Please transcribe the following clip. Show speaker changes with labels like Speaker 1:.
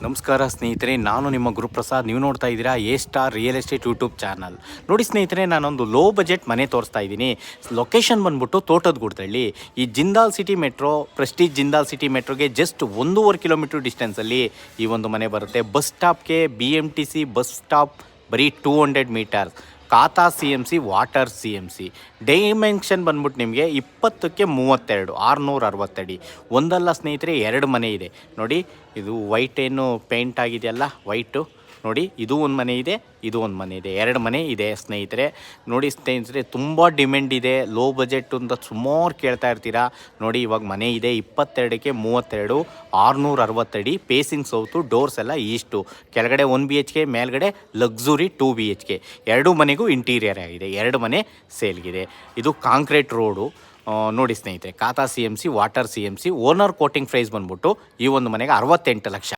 Speaker 1: ನಮಸ್ಕಾರ ಸ್ನೇಹಿತರೆ, ನಾನು ನಿಮ್ಮ ಗುರುಪ್ರಸಾದ್. ನೀವು ನೋಡ್ತಾ ಇದ್ದೀರಾ A star real estate YouTube channel. ನೋಡಿ ಸ್ನೇಹಿತರೆ, ನಾನೊಂದು ಲೋ ಬಜೆಟ್ ಮನೆ ತೋರಿಸ್ತಾ ಇದ್ದೀನಿ. ಲೊಕೇಶನ್ ಬಂದ್ಬಿಟ್ಟು ತೋಟದಗುಡ್ದಳ್ಳಿ. ಈ Jindal city metro, Prestige Jindal city ಮೆಟ್ರೋಗೆ ಜಸ್ಟ್ 1.5 ಕಿಲೋಮೀಟರ್ ಡಿಸ್ಟೆನ್ಸಲ್ಲಿ ಈ ಒಂದು ಮನೆ ಬರುತ್ತೆ. ಬಸ್ ಸ್ಟಾಪ್ಗೆ BMTC ಬಸ್ ಸ್ಟಾಪ್ ಬರೀ 200 ಮೀಟರ್ಸ್. ಖಾತಾ CMC, ವಾಟರ್ CMC. ಡೈಮೆನ್ಷನ್ ಬಂದ್ಬಿಟ್ಟು ನಿಮಗೆ 20ಕ್ಕೆ 32, 660 ಅಡಿ. ಒಂದಲ್ಲ ಸ್ನೇಹಿತರೆ, 2 ಮನೆ ಇದೆ ನೋಡಿ. ಇದು ವೈಟ್ ಏನು ಪೇಂಟ್ ಆಗಿದೆಯಲ್ಲ, ವೈಟು ನೋಡಿ. ಇದು ಒಂದು ಮನೆ ಇದೆ, ಇದು ಒಂದು ಮನೆ ಇದೆ, 2 ಮನೆ ಇದೆ ಸ್ನೇಹಿತರೆ. ನೋಡಿ ಸ್ನೇಹಿತರೆ, ತುಂಬ ಡಿಮ್ಯಾಂಡ್ ಇದೆ. ಲೋ ಬಜೆಟ್ ಅಂತ ಸುಮಾರು ಕೇಳ್ತಾ ಇರ್ತೀರಾ. ನೋಡಿ ಇವಾಗ ಮನೆ ಇದೆ 22ಕ್ಕೆ 32, 660 ಅಡಿ. ಪೇಸಿಂಗ್ ಸೌತು, ಡೋರ್ಸ್ ಎಲ್ಲ ಈಸ್ಟು. ಕೆಳಗಡೆ 1 BHK, ಮೇಲ್ಗಡೆ ಲಕ್ಸುರಿ 2 BHK. 2 ಮನೆಗೂ ಇಂಟೀರಿಯರ್ ಆಗಿದೆ. 2 ಮನೆ ಸೇಲ್ಗಿದೆ. ಇದು ಕಾಂಕ್ರೀಟ್ ರೋಡು. ನೋಡಿ ಸ್ನೇಹಿತರೆ, khata CMC, water CMC. Owner quoting price ಬಂದ್ಬಿಟ್ಟು ಈ ಒಂದು ಮನೆಗೆ 68 ಲಕ್ಷ.